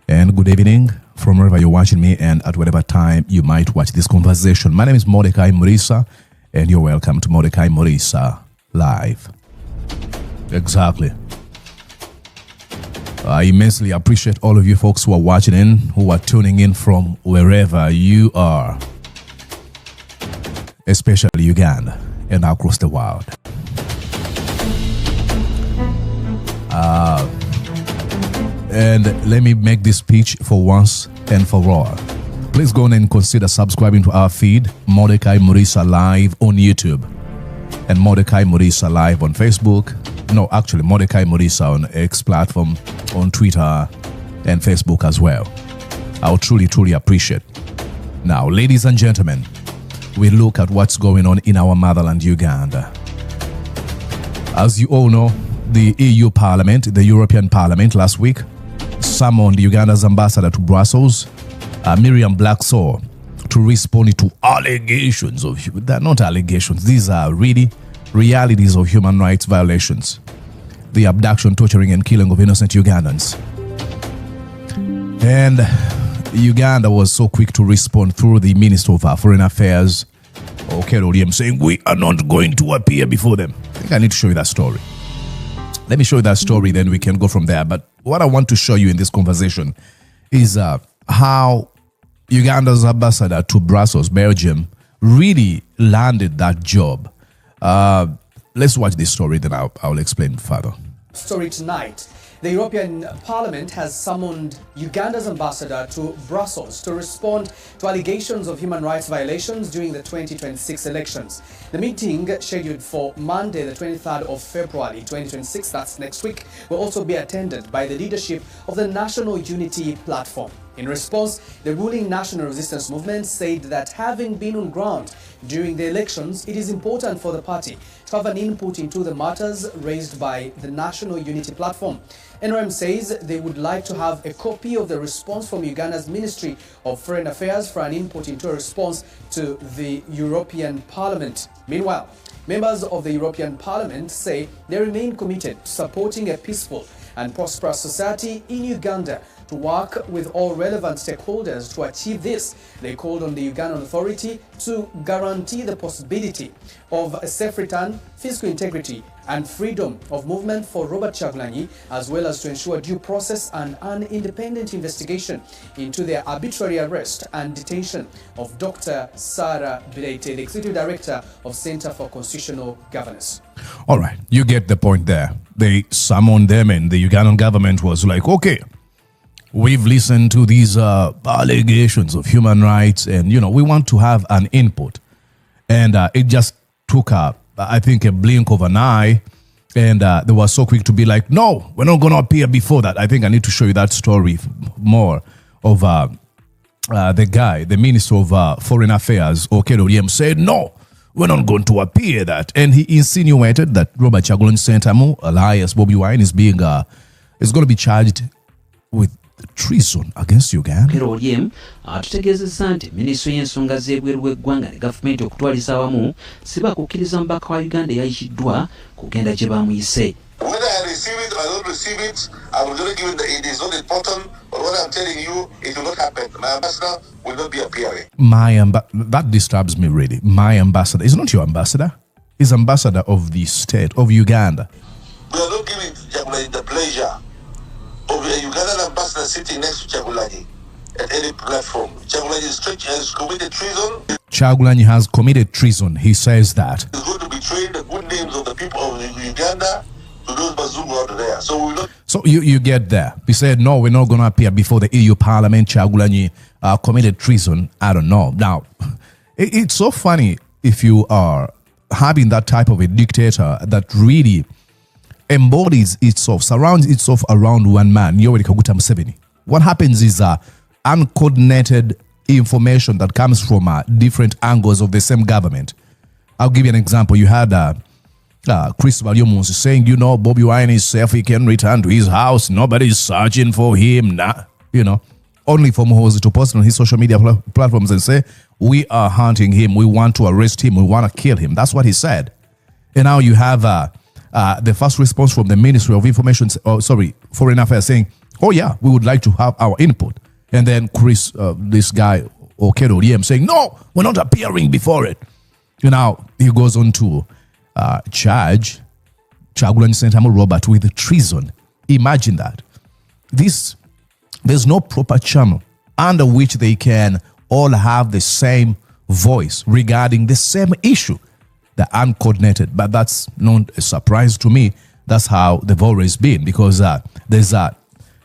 and good evening from wherever you're watching me and at whatever time you might watch this conversation. My name is Mordecai Muliisa, and you're welcome to Mordecai Muliisa Live. Exactly. I immensely appreciate all of you folks who are watching in, who are tuning in from wherever you are, especially Uganda and across the world. And let me make this speech for once and for all. Please go on and consider subscribing to our feed, Mordecai Muliisa Live on YouTube and Mordecai Muliisa Live on Facebook. No, actually, Mordecai Muliisa on X platform, on Twitter and Facebook as well. I'll truly appreciate. Now, ladies and gentlemen, we look at what's going on in our motherland, Uganda. As you all know, the EU Parliament, the European Parliament last week summoned Uganda's ambassador to Brussels, Miriam Black, to respond to allegations of, they're not allegations, these are really realities of human rights violations. The abduction, torturing and killing of innocent Ugandans. And Uganda was so quick to respond through the Minister of Foreign Affairs, William, saying we are not going to appear before them. I think I need to show you that story. Let me show you that story, then we can go from there. But what I want to show you in this conversation is how Uganda's ambassador to Brussels, Belgium, really landed that job. Let's watch this story, then I'll explain further. Story tonight. The European Parliament has summoned Uganda's ambassador to Brussels to respond to allegations of human rights violations during the 2026 elections. The meeting, scheduled for Monday, the 23rd of February 2026, that's next week, will also be attended by the leadership of the National Unity Platform. In response, the ruling National Resistance Movement said that having been on ground during the elections, it is important for the party to have an input into the matters raised by the National Unity Platform. NRM says they would like to have a copy of the response from Uganda's Ministry of Foreign Affairs for an input into a response to the European Parliament. Meanwhile, members of the European Parliament say they remain committed to supporting a peaceful and prosperous society in Uganda, to work with all relevant stakeholders to achieve this. They called on the Ugandan Authority to guarantee the possibility of a safe return, physical integrity and freedom of movement for Robert Kyagulanyi, as well as to ensure due process and an independent investigation into the arbitrary arrest and detention of Dr. Sarah Bireite, the Executive Director of Center for Constitutional Governance. All right, you get the point there. They summoned them and the Ugandan government was like, okay, we've listened to these allegations of human rights and, we want to have an input. And it just took I think a blink of an eye, and they were so quick to be like, no, we're not going to appear before that. I think I need to show you that story more of the guy, the Minister of Foreign Affairs, Okedo Oryem, said, no, we're not going to appear that. And he insinuated that Robert Kyagulanyi Ssentamu, alias Bobi Wine, is going to be charged with treason against Uganda. Okedo Oryem atutegeezezza nti minisitule y'ensonga z'ebweru w'eggwanga ne gavumenti okutwaliza awamu sibakukkiriza mubaka wa Uganda eyayikiddwa kugenda gye bamuyise. Whether I receive it or I don't receive it, I will only give it. It is not important. But what I'm telling you, it will not happen. My ambassador will not be appearing. That disturbs me really. My ambassador is not your ambassador. He's ambassador of the state of Uganda. We are not giving Kyagulanyi the pleasure of a Ugandan ambassador sitting next to Kyagulanyi at any platform. Kyagulanyi has committed treason. Kyagulanyi has committed treason. He says that. He's going to betray the good names of the people of Uganda to those Bazungu out there. So we will not. So you get there. He said, no, we're not going to appear before the EU Parliament. Kyagulanyi committed treason. I don't know. Now, it's so funny if you are having that type of a dictator that really embodies itself, surrounds itself around one man, Yoweri Kaguta Museveni. What happens is uncoordinated information that comes from different angles of the same government. I'll give you an example. You had Chris Valiomunsi saying, Bobi Wine is safe, he can return to his house, nobody's searching for him, only for Muhoozi to post on his social media platforms and say, we are hunting him, we want to arrest him, we want to kill him. That's what he said. And now you have the first response from the Ministry of Foreign Affairs saying, oh yeah, we would like to have our input. And then this guy, Okedo Oryem, saying, no, we're not appearing before it. Now he goes on to charge Kyagulanyi Ssentamu Robert with treason. Imagine that. There's no proper channel under which they can all have the same voice regarding the same issue. They're uncoordinated, but that's not a surprise to me. That's how they've always been, because there's a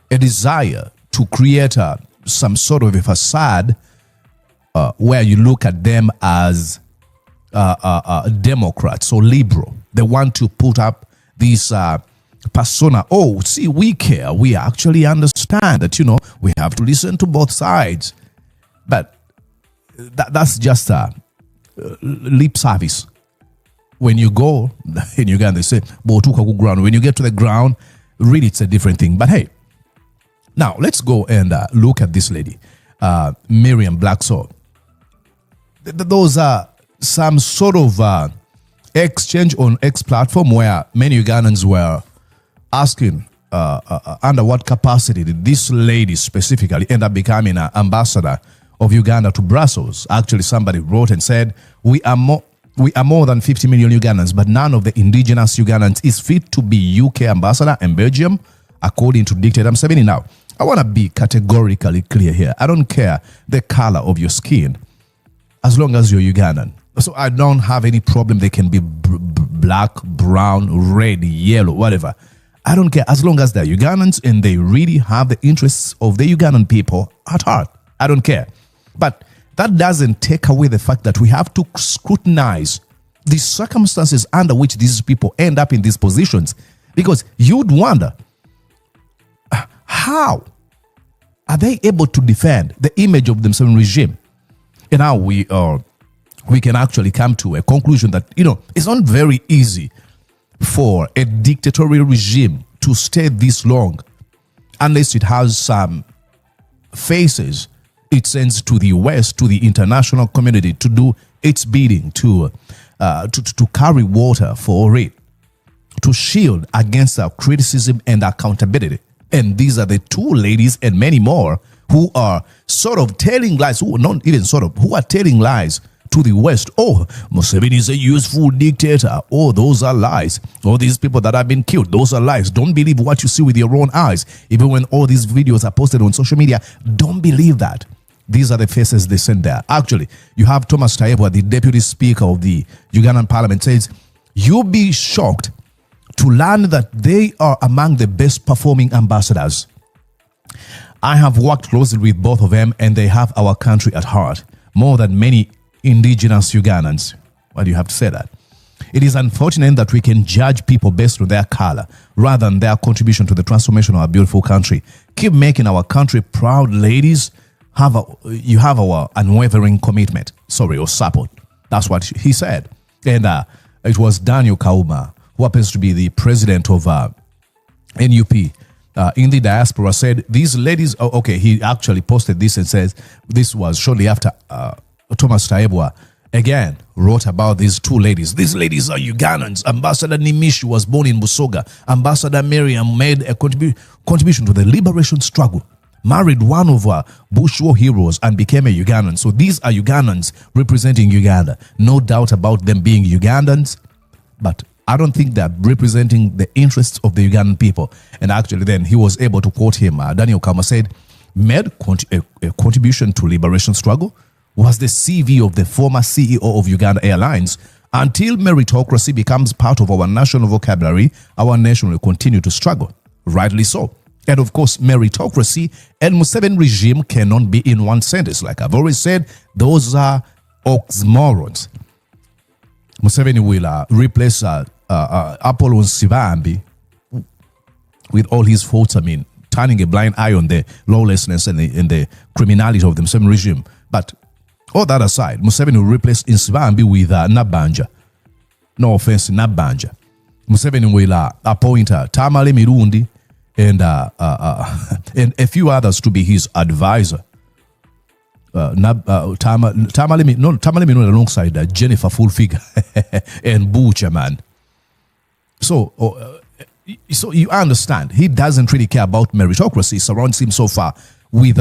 desire to create some sort of a facade where you look at them as Democrats or liberal. They want to put up this persona. Oh, see, we care. We actually understand that, we have to listen to both sides. But that's just lip service. When you go in Uganda, they say, Botuka ku ground. When you get to the ground, really, it's a different thing. But hey, now let's go and look at this lady, Miriam Blacksaw. Those are some sort of exchange on X platform where many Ugandans were asking under what capacity did this lady specifically end up becoming an ambassador of Uganda to Brussels. Actually, somebody wrote and said, we are more than 50 million Ugandans, but none of the indigenous Ugandans is fit to be UK ambassador in Belgium, according to dictator Museveni. Now, I want to be categorically clear here. I don't care the color of your skin, as long as you're Ugandan. So I don't have any problem. They can be black, brown, red, yellow, whatever. I don't care, as long as they're Ugandans and they really have the interests of the Ugandan people at heart. I don't care. But that doesn't take away the fact that we have to scrutinize the circumstances under which these people end up in these positions. Because you'd wonder, how are they able to defend the image of themselves regime? And now we can actually come to a conclusion that, it's not very easy for a dictatorial regime to stay this long unless it has some faces it sends to the West, to the international community, to do its bidding, to carry water for it, to shield against our criticism and accountability. And these are the two ladies and many more who are sort of telling lies, who are telling lies to the West. Oh, Museveni is a useful dictator. Oh, those are lies. All these people that have been killed, those are lies. Don't believe what you see with your own eyes. Even when all these videos are posted on social media, don't believe that. These are the faces they send there. Actually, you have Thomas Tayebwa, the deputy speaker of the Ugandan parliament, says, you'll be shocked to learn that they are among the best performing ambassadors. I have worked closely with both of them, and they have our country at heart, more than many indigenous Ugandans. Why do you have to say that? It is unfortunate that we can judge people based on their color rather than their contribution to the transformation of our beautiful country. Keep making our country proud, ladies. You have our unwavering commitment, or support. That's what he said. And it was Daniel Kauma, who happens to be the president of NUP in the diaspora, said these ladies, he actually posted this and says this was shortly after Thomas Tayebwa again wrote about these two ladies. These ladies are Ugandans. Ambassador Nimishi was born in Busoga. Ambassador Miriam made a contribution to the liberation struggle, married one of our Bush war heroes, and became a Ugandan. So these are Ugandans representing Uganda. No doubt about them being Ugandans, but I don't think they're representing the interests of the Ugandan people. And actually then he was able to quote him. Daniel Kauma said, made a contribution to liberation struggle, was the CV of the former CEO of Uganda Airlines. Until meritocracy becomes part of our national vocabulary, our nation will continue to struggle. Rightly so. And of course, meritocracy and Museveni regime cannot be in one sentence. Like I've always said, those are oxymorons. Museveni will replace Apollo Sivambi with all his faults. I mean, turning a blind eye on the lawlessness and the criminality of the Museveni regime. But all that aside, Museveni will replace Sivambi with Nabanja. No offense, Nabanja. Museveni will appoint Tamale Mirundi and a few others to be his advisor. Tamale Mirundi alongside Jennifer Fulfiga and Butcher, man. So you understand, he doesn't really care about meritocracy. He surrounds him so far with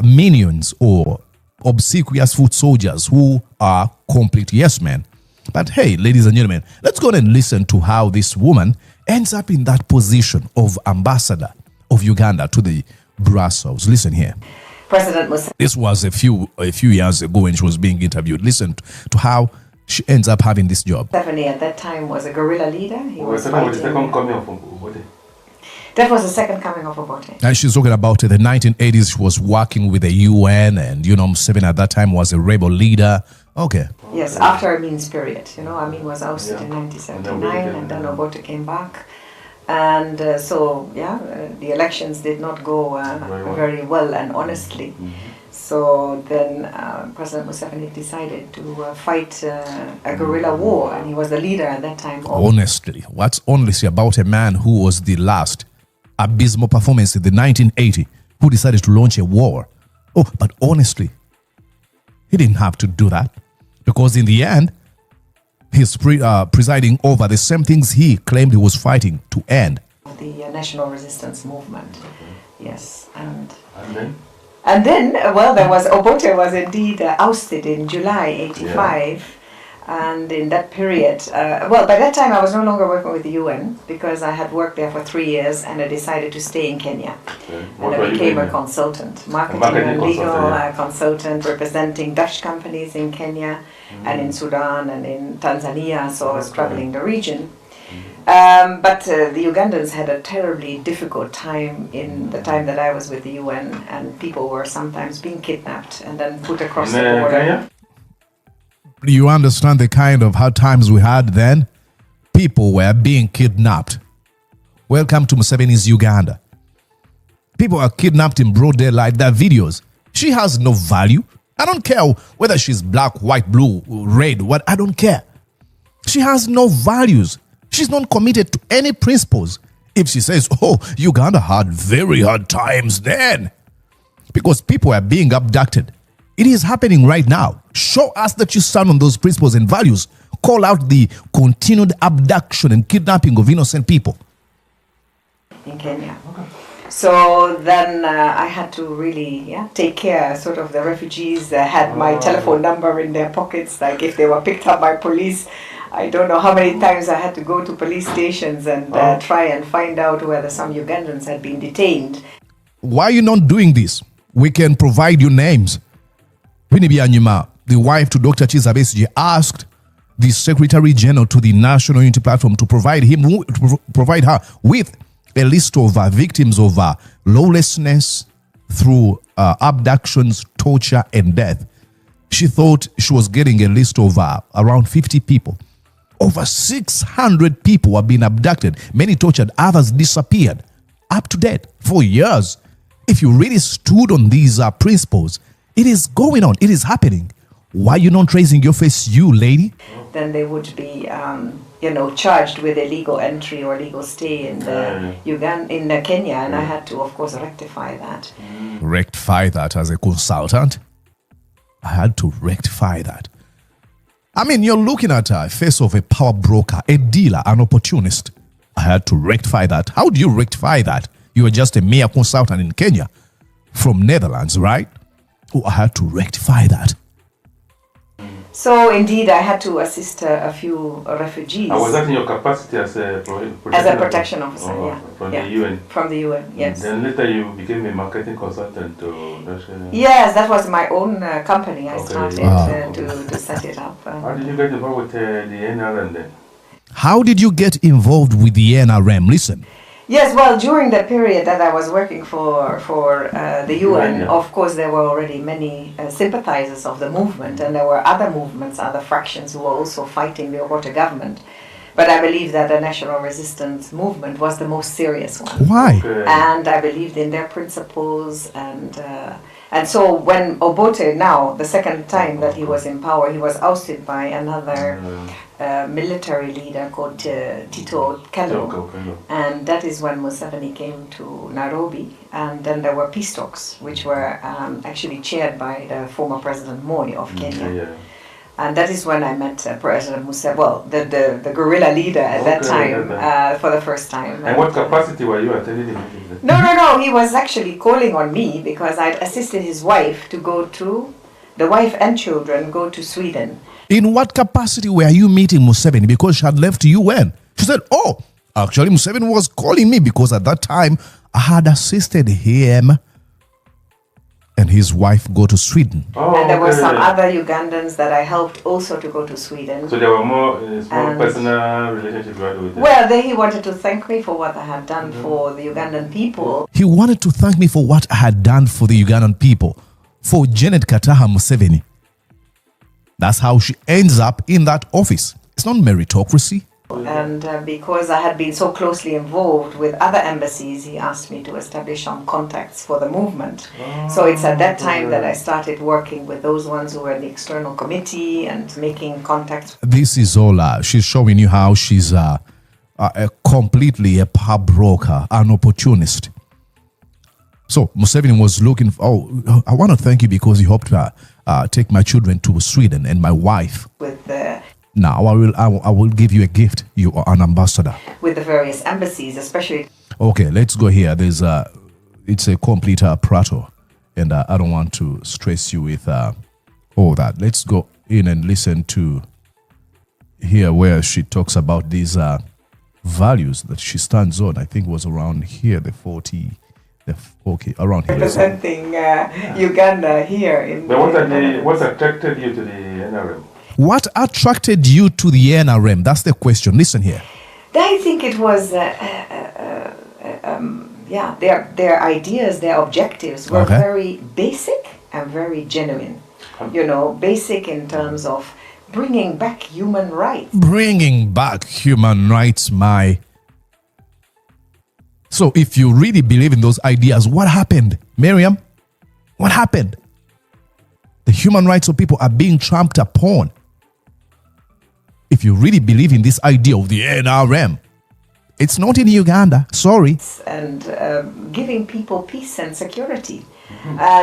minions or obsequious foot soldiers who are complete yes men. But hey, ladies and gentlemen, let's go and listen to how this woman ends up in that position of ambassador of Uganda to the Brussels. Listen here. President Museveni. This was a few years ago when she was being interviewed. Listen to how she ends up having this job. Museveni at that time was a guerrilla leader. He was fighting. That was the second coming of Obote. And she's talking about the 1980s. She was working with the UN, and Museveni at that time was a rebel leader. Okay. Yes, after Amin's period. Amin was ousted in 1979, and then Obote came back. And the elections did not go very well and honestly. So then President Museveni decided to fight a guerrilla war, and he was the leader at that time. Honestly, what's honestly about a man who was the last abysmal performance in the 1980, who decided to launch a war? Oh, but honestly, he didn't have to do that, because in the end, he's presiding over the same things he claimed he was fighting to end. The national resistance movement, yes, and then there was Obote was indeed ousted in July '85, and in that period, by that time I was no longer working with the UN because I had worked there for 3 years, and I decided to stay in Kenya, and I became a consultant, marketing and legal consultant, representing Dutch companies in Kenya and in Sudan and in Tanzania. So I was traveling the region. But the Ugandans had a terribly difficult time in the time that I was with the UN, and people were sometimes being kidnapped and then put across the border. Do you understand the kind of hard times we had then? People were being kidnapped. Welcome to Museveni's Uganda. People are kidnapped in broad daylight. There are videos. She has no value. I don't care whether she's black, white, blue, red, what, I don't care. She has no values. She's not committed to any principles. If she says, oh, Uganda had very hard times then, because people are being abducted. It is happening right now. Show us that you stand on those principles and values. Call out the continued abduction and kidnapping of innocent people. In Kenya. So then I had to really take care. Sort of the refugees had my telephone number in their pockets. Like if they were picked up by police, I don't know how many times I had to go to police stations and try and find out whether some Ugandans had been detained. Why are you not doing this? We can provide you names. Winnie Byanyima, the wife to Dr. Kizza Besigye, asked the Secretary General to the National Unity Platform to provide her with a list of victims of lawlessness through abductions, torture, and death. She thought she was getting a list of around 50 people. Over 600 people have been abducted, many tortured, others disappeared, up to date for years. If you really stood on these principles, it is going on, it is happening. Why are you not raising your face, you lady? Then they would be, charged with illegal entry or illegal stay in Kenya, and I had to, of course, rectify that. Rectify that as a consultant? I had to rectify that. I mean, you're looking at a face of a power broker, a dealer, an opportunist. I had to rectify that. How do you rectify that? You are just a mere consultant in Kenya from Netherlands, right? Oh, I had to rectify that. So indeed, I had to assist a few refugees. Was that in your capacity as a protection officer? From the UN? From the UN, yes. Then later you became a marketing consultant to Russia? Yes, that was my own company. I started to set it up. How did you get involved with the NRM then? How did you get involved with the NRM? Listen. Yes, well, during the period that I was working for the UN, of course, there were already many sympathizers of the movement, and there were other movements, other fractions who were also fighting the Obote government. But I believe that the national resistance movement was the most serious one. Why? Okay. And I believed in their principles, and so when Obote, now the second time that he was in power, he was ousted by another military leader called Tito Okello, and that is when Museveni came to Nairobi, and then there were peace talks, which were actually chaired by the former President Moi of Kenya. And that is when I met President Museveni, well, the guerrilla leader at that time, for the first time. And what capacity were you attending him? No, he was actually calling on me because I'd assisted his wife to go to, the wife and children go to Sweden. In what capacity were you meeting Museveni? Because she had left UN. She said, oh, actually Museveni was calling me because at that time I had assisted him and his wife go to Sweden. And there were some other Ugandans that I helped also to go to Sweden. So there were more personal relationships with them? Well, he wanted to thank me for what I had done for the Ugandan people. He wanted to thank me for what I had done for the Ugandan people, for Janet Kataha Museveni. That's how she ends up in that office. It's not meritocracy. And because I had been so closely involved with other embassies, he asked me to establish some contacts for the movement. So it's at that time that I started working with those ones who were in the external committee and making contacts. This is all, she's showing you how she's completely a power broker, an opportunist. So Museveni was looking for, I want to thank you because you helped take my children to Sweden and my wife. With the Now I will give you a gift. You are an ambassador. With the various embassies, especially. Okay, let's go here. It's a complete prato, and I don't want to stress you with all that. Let's go in and listen to here where she talks about these values that she stands on. I think it was around here, around here. Representing Uganda here in. But what attracted you to the NRM? What attracted you to the NRM? That's the question. Listen here. I think it was, their ideas, their objectives were very basic and very genuine. You know, basic in terms of bringing back human rights. Bringing back human rights, So if you really believe in those ideas, what happened, Miriam? What happened? The human rights of people are being trampled upon. If you really believe in this idea of the NRM, it's not in Uganda, sorry. And giving people peace and security.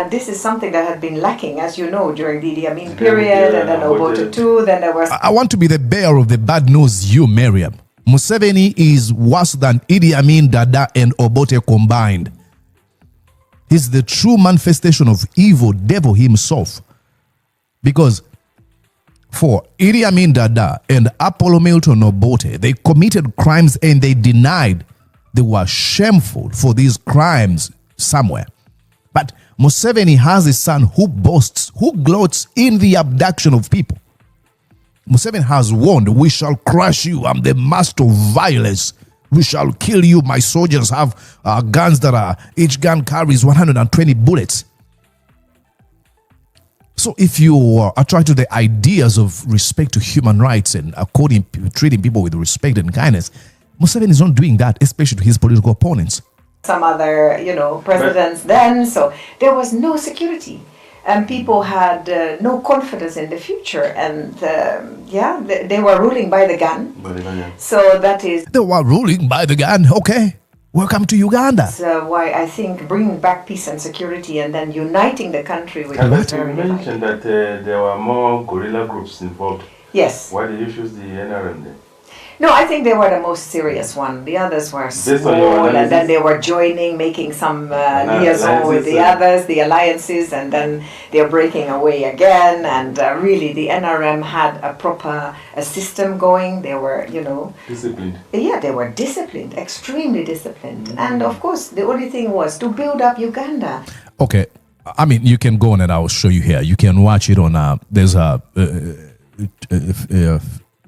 This is something that had been lacking, as you know, during the Idi Amin period, and then Obote too, then there was... I want to be the bearer of the bad news, you, Miriam. Museveni is worse than Idi Amin, Dada, and Obote combined. He's the true manifestation of evil, devil himself. Because for Idi Amin Dada and Apollo Milton Obote, they committed crimes and they denied they were shameful for these crimes somewhere. But Museveni has a son who boasts, who gloats in the abduction of people. Museveni has warned, we shall crush you. I'm the master of violence. We shall kill you. My soldiers have guns that are, each gun carries 120 bullets. So if you are attracted to the ideas of respect to human rights and treating people with respect and kindness, Museveni is not doing that, especially to his political opponents. Some other, presidents then, so there was no security. And people had no confidence in the future. And they were ruling by the gun. So that is... They were ruling by the gun, okay. Welcome to Uganda. So why I think bringing back peace and security and then uniting the country with... And you mentioned that there were more guerrilla groups involved. Yes. Why did you choose the NRM then? No, I think they were the most serious one. The others were small, and then they were joining, making some liaison with the others, the alliances, and then they're breaking away again. And really, the NRM had a proper system going. They were, disciplined. Yeah, they were disciplined, extremely disciplined. And of course, the only thing was to build up Uganda. Okay, I mean, you can go on and I'll show you here. You can watch it on, there's a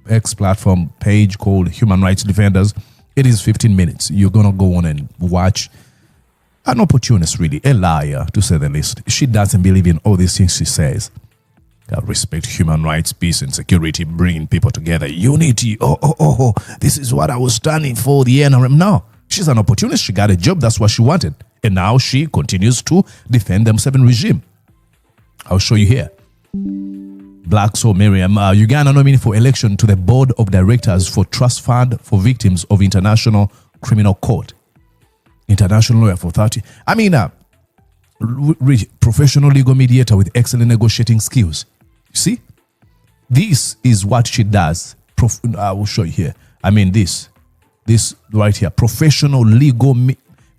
X platform page called Human Rights Defenders. It is 15 minutes. You're going to go on and watch an opportunist, really, a liar, to say the least. She doesn't believe in all these things she says. Respect human rights, peace and security, bringing people together, unity. Oh, this is what I was standing for, the NRM. No, she's an opportunist. She got a job. That's what she wanted. And now she continues to defend the Museveni regime. I'll show you here. Black Soul Miriam, Uganda nominee for election to the board of directors for Trust Fund for Victims of International Criminal Court. International lawyer for 30. I mean, professional legal mediator with excellent negotiating skills. You see? This is what she does. I will show you here. I mean, this right here. Professional legal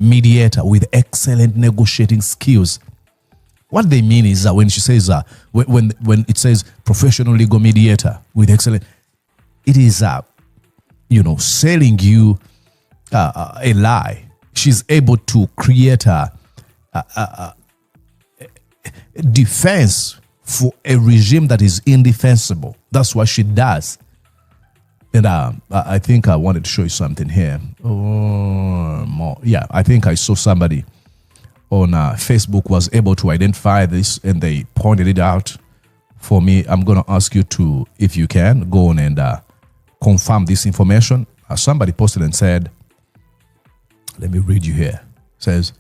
mediator with excellent negotiating skills. What they mean is that when she says when it says professional legal mediator with excellent, it is selling you a lie. She's able to create a defense for a regime that is indefensible. That's what she does. And I think I wanted to show you something here. I think I saw somebody on Facebook was able to identify this and they pointed it out for me. I'm going to ask you to, if you can, go on and confirm this information. Somebody posted and said, let me read you here. It says,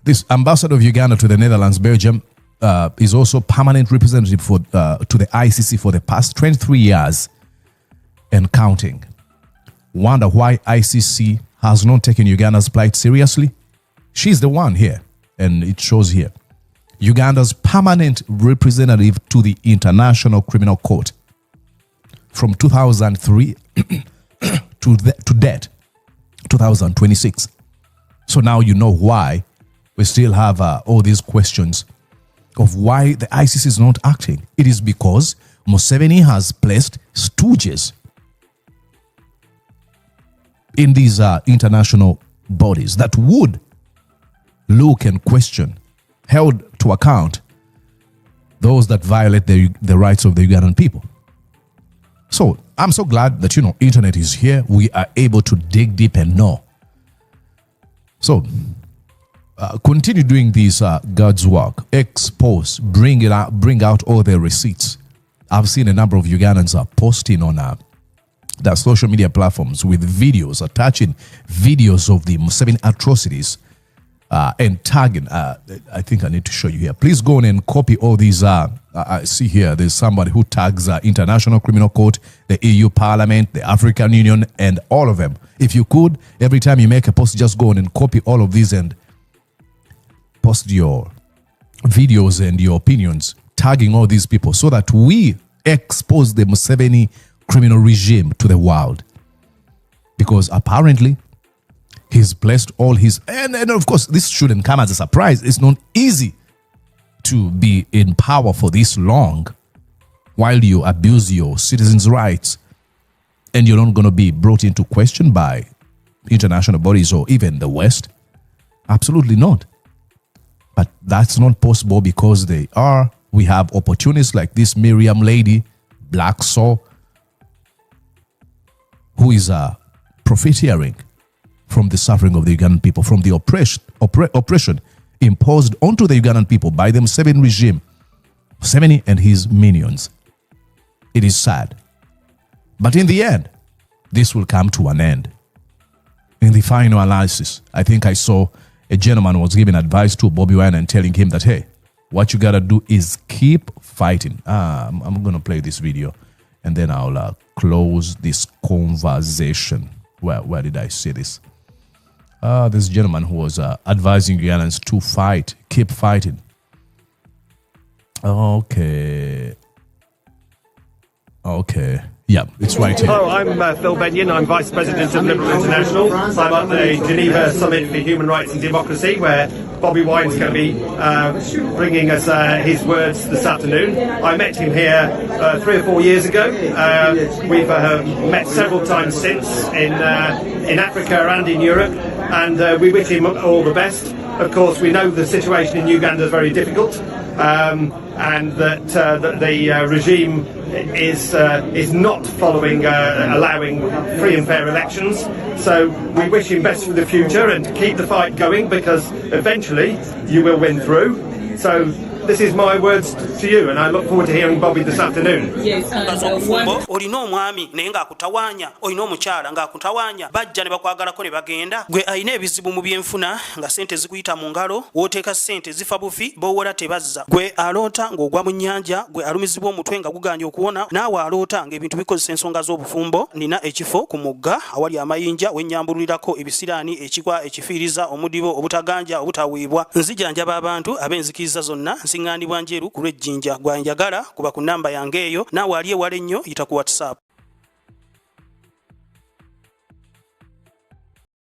this ambassador of Uganda to the Netherlands, Belgium, is also permanent representative to the ICC for the past 23 years and counting. Wonder why ICC has not taken Uganda's plight seriously? She's the one here, and it shows here. Uganda's permanent representative to the International Criminal Court from 2003 to date, 2026. So now you know why we still have all these questions of why the ICC is not acting. It is because Museveni has placed stooges in these international bodies that would look and question, held to account, those that violate the rights of the Ugandan people. So I'm so glad that, internet is here. We are able to dig deep and know. So continue doing this God's work. Expose, bring out all the receipts. I've seen a number of Ugandans posting on their social media platforms with videos, attaching videos of the Museveni atrocities and tagging. I think I need to show you here. Please go on and copy all these. I see here there's somebody who tags International Criminal Court, the EU Parliament, the African Union, and all of them. If you could, every time you make a post, just go on and copy all of these and post your videos and your opinions, tagging all these people so that we expose the Museveni criminal regime to the world. Because apparently He's blessed all his... And of course, this shouldn't come as a surprise. It's not easy to be in power for this long while you abuse your citizens' rights, and you're not going to be brought into question by international bodies or even the West. Absolutely not. But that's not possible because we have opportunists like this Miriam lady, Black Saw, who is profiteering from the suffering of the Ugandan people, from the oppression imposed onto the Ugandan people by the Museveni regime, Museveni and his minions. It is sad. But in the end, this will come to an end. In the final analysis, I think I saw a gentleman was giving advice to Bobby Wine and telling him that, hey, what you got to do is keep fighting. I'm going to play this video and then I'll close this conversation. Where did I say this? This gentleman who was advising Ugandans to fight, keep fighting. Okay. Yeah, it's right here. Hello, I'm Phil Benyon. I'm Vice President of Liberal International. I'm at the Geneva Summit for Human Rights and Democracy, where Bobby Wine's going to be bringing us his words this afternoon. I met him here 3 or 4 years ago. We've met several times since in Africa and in Europe, and we wish him all the best. Of course, we know the situation in Uganda is very difficult, and that the regime is not allowing free and fair elections. So we wish him best for the future and keep the fight going, because eventually you will win through. So this is my words to you, and I look forward to hearing Bobby this afternoon. Yes, olina omwami naye ng'akutawanya, olina omukyala ng'akutawanya, bajja ne bakwagalako ne bagenda. Gwe alina ebizibu mu byenfuna nga ssente zikuyita mu ngalo, w'oteeka ssente zifa bufi, b'owola tebazza. Gwe aloota ng'ogwa mu nnyanja, gwe alumizibwa omutwe nga guganja okuwona, naawe aloota ng'ebintu bikozesa ensonga z'obufumbo. Nina ekifo ku mugga awali amayinja wennyambululirako ebisiraani, ekikwa, ekifiiriza, omudibo, obutaganja, obutawiibwa. Nzijanjaba abantu ab'enzikiriza zonna, nsiŋŋaanibwa njeru ku lw'ejjinja. Gwanjagala kuba ku nnamba yange eyo, naawe ali ewala ennyo yita ku WhatsApp.